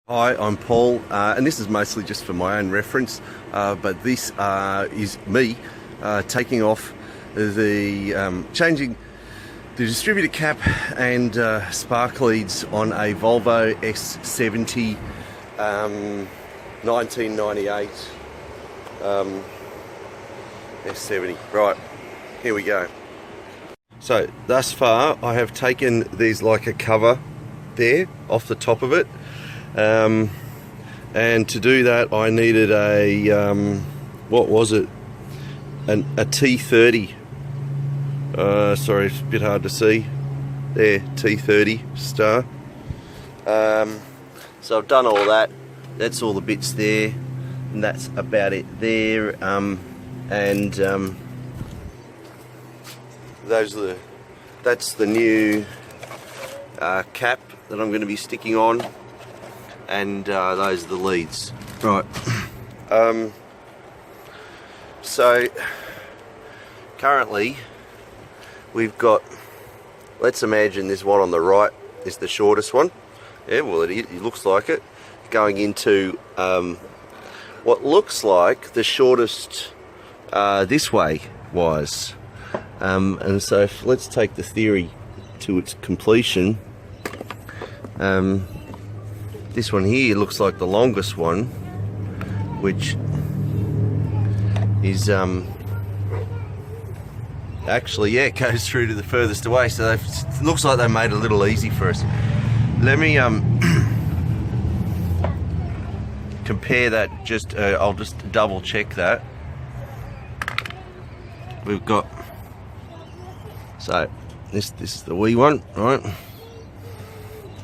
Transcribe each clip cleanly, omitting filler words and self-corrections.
Hi, I'm Paul, and this is mostly just for my own reference, but this is me taking off changing the distributor cap and spark leads on a Volvo S70 1998 S70. Right, here we go. So thus far I have taken there's like a cover there off the top of it. And to do that I needed a what was it, a T30, sorry, it's a bit hard to see there, T30 star. So I've done all that, that's all the bits there, and that's about it there. That's the new cap that I'm going to be sticking on, and those are the leads. Right. So currently we've got, let's imagine this one on the right is the shortest one. Yeah, well it looks like it, going into what looks like the shortest this way was. And so let's take the theory to its completion. This one here looks like the longest one, which is actually, yeah, it goes through to the furthest away, so it looks like they made it a little easy for us. Let me compare that, I'll just double check that. We've got, so this is the wee one, right?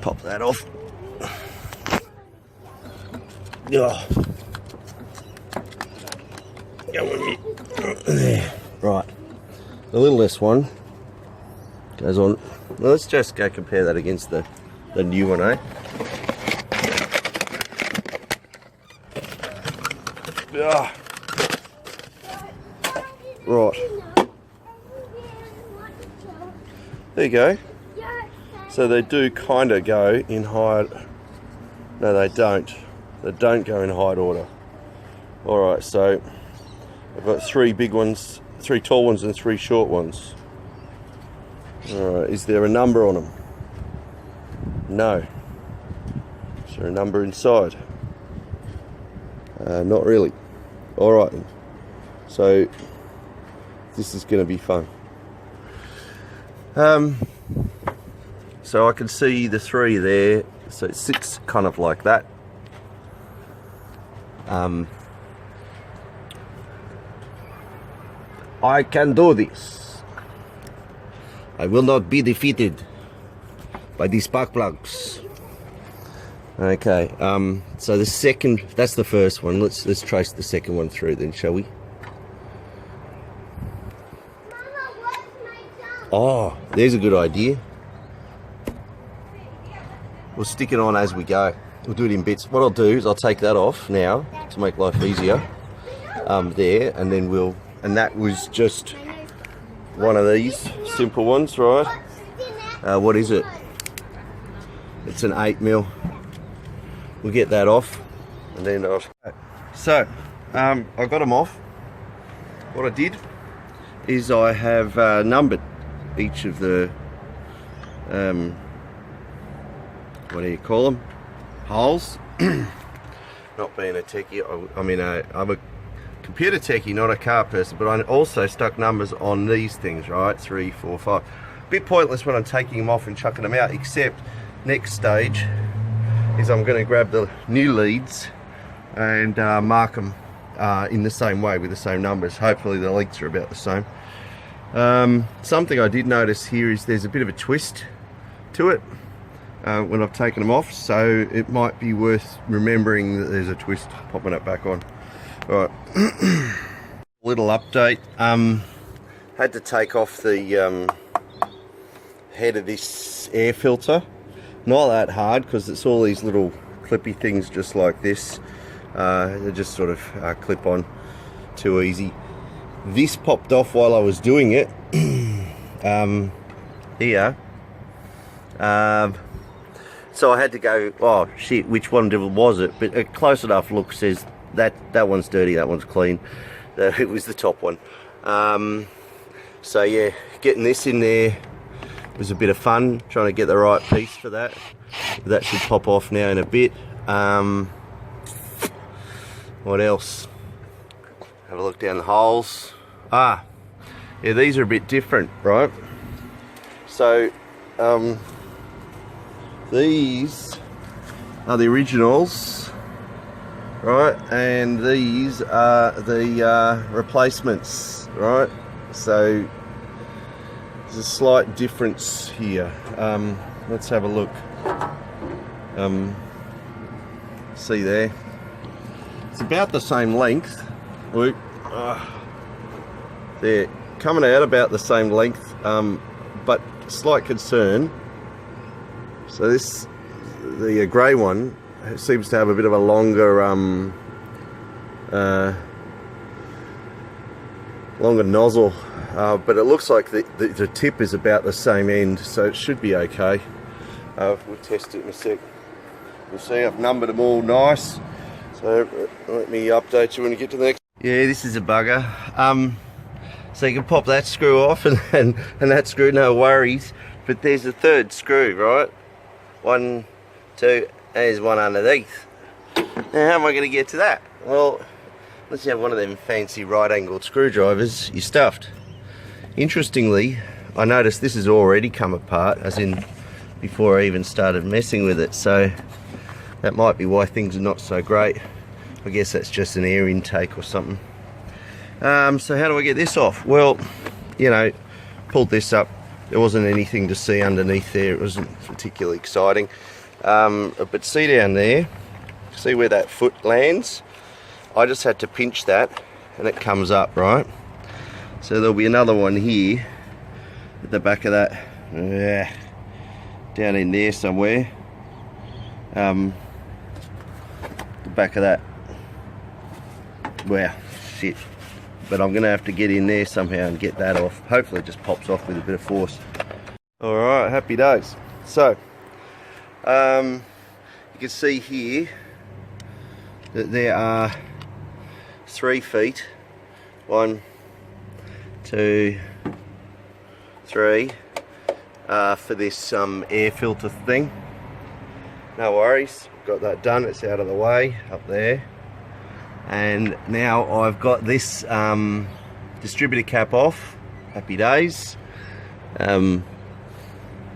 Pop that off. Oh. There. Right, the littlest one goes on. Well, let's just go compare that against the new one, eh? Ah. Right, there you go. So they do kind of go in height. No, they don't. They don't go in height order. Alright, so I've got 3 big ones, 3 tall ones and 3 short ones. Alright, is there a number on them? No. Is there a number inside? Not really. Alright then. So this is going to be fun. So I can see the 3 there, so it sits kind of like that. I can do this. I will not be defeated by these spark plugs. Okay, so the second, that's the first one. Let's trace the second one through then, shall we? Oh, there's a good idea. We'll stick it on as we go. We'll do it in bits. What I'll do is I'll take that off now to make life easier. There, and then and that was just one of these simple ones, right? What is it? It's an 8mm. We'll get that off, and then so I got them off. What I did is I have numbered each of the what do you call them? Holes. Not being a techie, I'm a computer techie, not a car person, but I also stuck numbers on these things, right? 3, 4, 5. Bit pointless when I'm taking them off and chucking them out, except next stage is I'm going to grab the new leads and mark them in the same way with the same numbers. Hopefully the lengths are about the same. Something I did notice here is there's a bit of a twist to it when I've taken them off, so it might be worth remembering that there's a twist, popping it back on. All right. Little update. Had to take off the head of this air filter. Not that hard because it's all these little clippy things just like this. They just sort of clip on, too easy. This popped off while I was doing it. Here. So I had to go, oh shit, which one was it? But a close enough look says that one's dirty, that one's clean. It was the top one. So yeah, getting this in there was a bit of fun, trying to get the right piece for that. That should pop off now in a bit. What else? Have a look down the holes. Yeah, these are a bit different, right? So these are the originals, right? And these are the replacements, right? So there's a slight difference here. Let's have a look. See there? It's about the same length. Look, they're coming out about the same length, but slight concern. So this, the grey one, seems to have a bit of a longer, longer nozzle, but it looks like the tip is about the same end, so it should be okay. We'll test it in a sec. You'll see I've numbered them all nice. So let me update you when you get to the next. Yeah, this is a bugger. So you can pop that screw off and that screw, no worries. But there's a third screw, right? 1, 2, there's one underneath. Now how am I going to get to that? Well, unless you have one of them fancy right-angled screwdrivers, you're stuffed. Interestingly, I noticed this has already come apart, as in before I even started messing with it. So that might be why things are not so great. I guess that's just an air intake or something. So how do I get this off? Well, you know, pulled this up. There wasn't anything to see underneath there. It wasn't particularly exciting. But see down there, see where that foot lands? I just had to pinch that and it comes up, right? So there'll be another one here at the back of that. Down in there somewhere. The back of that. Wow, shit. But I'm gonna have to get in there somehow and get that off. Hopefully it just pops off with a bit of force. Alright, happy days. So, you can see here that there are 3 feet. 1, 2, 3 for this air filter thing. No worries, got that done, it's out of the way up there. And now I've got this distributor cap off. Happy days.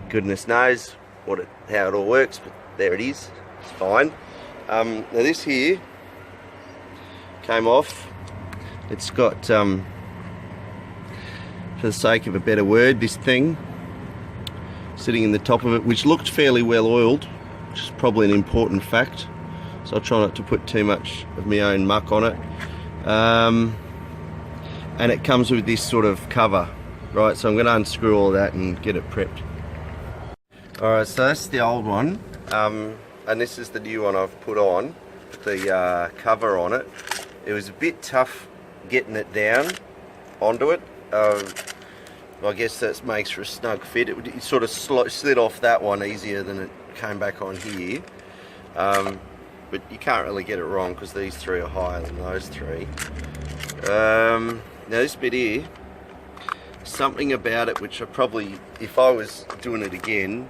Goodness knows how it all works, but there it is. It's fine. Now this here came off. It's got, for the sake of a better word, this thing sitting in the top of it, which looked fairly well oiled, which is probably an important fact. So I'll try not to put too much of my own muck on it. And it comes with this sort of cover, right? So I'm going to unscrew all that and get it prepped. Alright, so that's the old one. And this is the new one I've put on, the cover on it. It was a bit tough getting it down onto it. I guess that makes for a snug fit. It sort of slid off that one easier than it came back on here. But you can't really get it wrong because these 3 are higher than those 3. Now this bit here, something about it which I probably, if I was doing it again,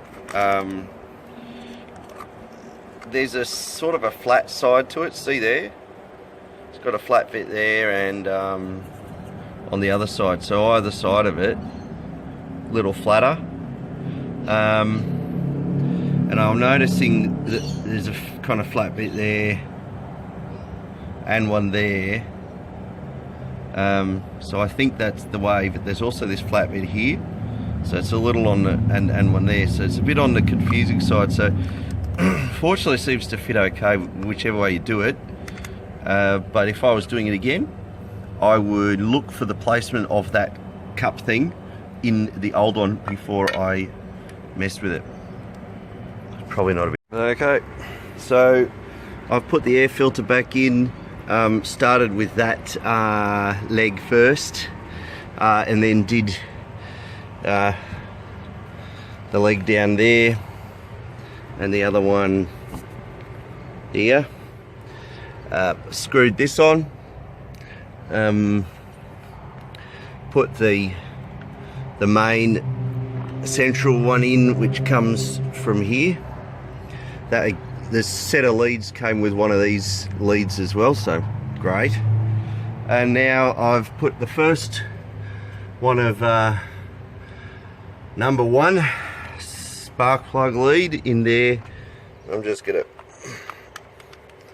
there's a sort of a flat side to it, see there? It's got a flat bit there and on the other side, so either side of it, a little flatter. And I'm noticing that there's a kind of flat bit there and one there. So I think that's the way, but there's also this flat bit here. So it's a little on the, and one there. So it's a bit on the confusing side. So fortunately it seems to fit okay whichever way you do it. But if I was doing it again, I would look for the placement of that cup thing in the old one before I messed with it. Probably not a bit. Okay, so I've put the air filter back in, started with that leg first, and then did the leg down there, and the other one here. Screwed this on, put the main central one in, which comes from here. The set of leads came with one of these leads as well, so great. And now I've put the first one of number 1 spark plug lead in there. I'm just gonna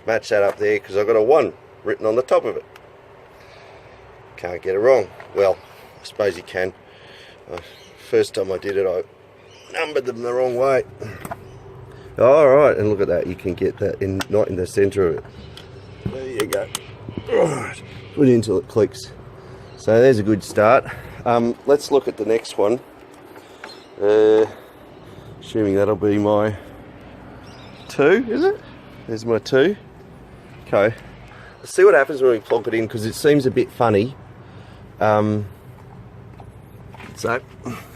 match that up there because I've got a 1 written on the top of it. Can't get it wrong. Well, I suppose you can. First time I did it, I numbered them the wrong way. Alright, and look at that, you can get that in, not in the center of it. There you go. Alright, put it until it clicks. So there's a good start. Let's look at the next one. Assuming that'll be my 2, is it? There's my 2. Okay, let's see what happens when we plonk it in, because it seems a bit funny. So,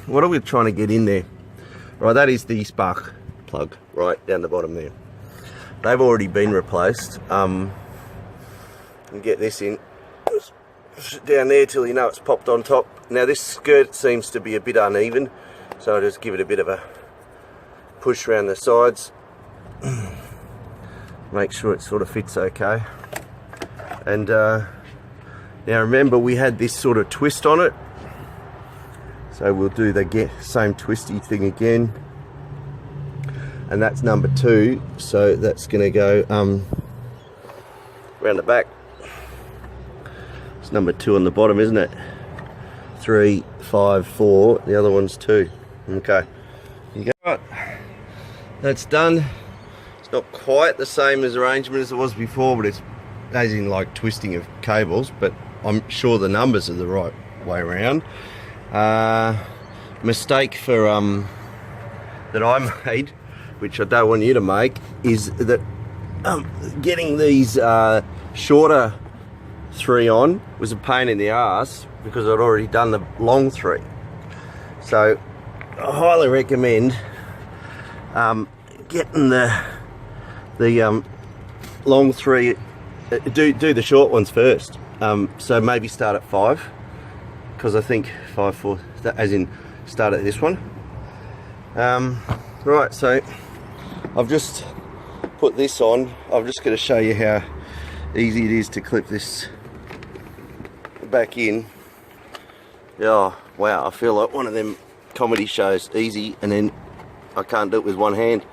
what are we trying to get in there? Right, that is the spark plug, right down the bottom there. They've already been replaced. And get this in down there till you know it's popped on top. Now this skirt seems to be a bit uneven, so I'll just give it a bit of a push around the sides. Make sure it sort of fits okay. And now remember, we had this sort of twist on it, so we'll do the same twisty thing again, and that's number 2, so that's going to go around the back. It's number 2 on the bottom, isn't it? 3, 5, 4, the other one's 2. Okay, you go. Right, that's done. Not quite the same as arrangement as it was before, but it's as in like twisting of cables, but I'm sure the numbers are the right way around. Mistake for that I made, which I don't want you to make, is that getting these shorter 3 on was a pain in the ass because I'd already done the long 3. So I highly recommend getting the long 3, do the short ones first. So maybe start at 5, because I think 5, 4, as in start at this one. Right, so I've just put this on. I'm just going to show you how easy it is to clip this back in. Oh wow, I feel like one of them comedy shows, easy, and then I can't do it with one hand.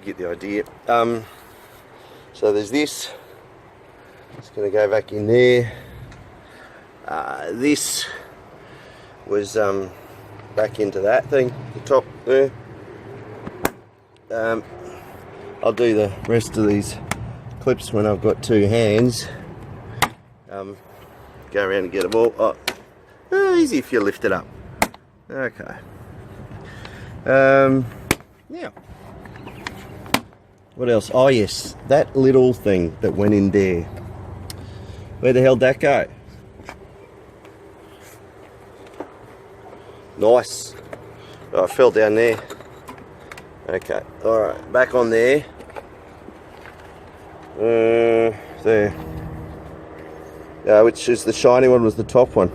Get the idea. So there's this. It's going to go back in there. This was back into that thing, the top there. I'll do the rest of these clips when I've got 2 hands. Go around and get them all. Easy if you lift it up. Okay. Now, what else? Oh yes, that little thing that went in there. Where the hell did that go? Nice. Oh, I fell down there. Okay, alright, back on there. There. Which is the shiny one, was the top one.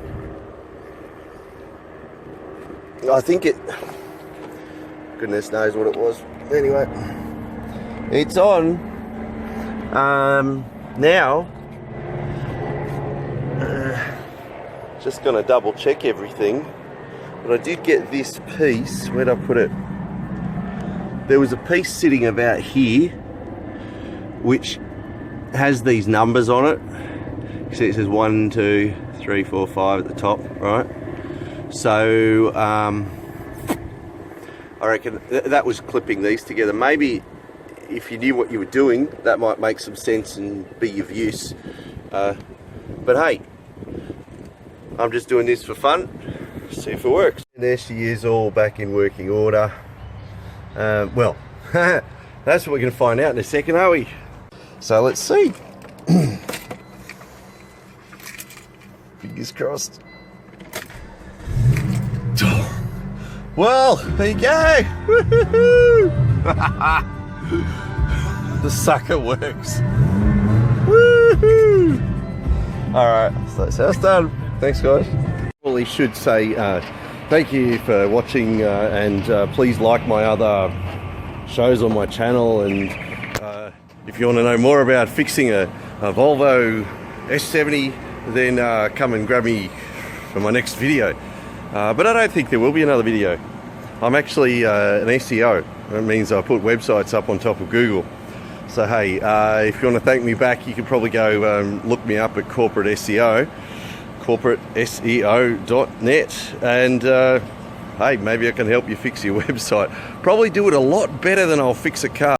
I think it, goodness knows what it was. Anyway, it's on. Now, just gonna double check everything. But I did get this piece. Where'd I put it? There was a piece sitting about here, which has these numbers on it. You see it says 1, 2, 3, 4, 5 at the top, right? So I reckon that was clipping these together. Maybe if you knew what you were doing, that might make some sense and be of use. But hey, I'm just doing this for fun. See if it works. And there she is, all back in working order. Well, that's what we're going to find out in a second, are we? So let's see. Fingers crossed. Well, there you go. Woohoo! The sucker works. Woohoo! Alright, so that's done. Thanks, guys. Well, he should say thank you for watching, and please like my other shows on my channel, and if you want to know more about fixing a Volvo S70, then come and grab me for my next video. But I don't think there will be another video. I'm actually an SEO. That means I put websites up on top of Google. So hey, if you want to thank me back, you can probably go look me up at corporate SEO, corporateseo.net, and hey, maybe I can help you fix your website. Probably do it a lot better than I'll fix a car.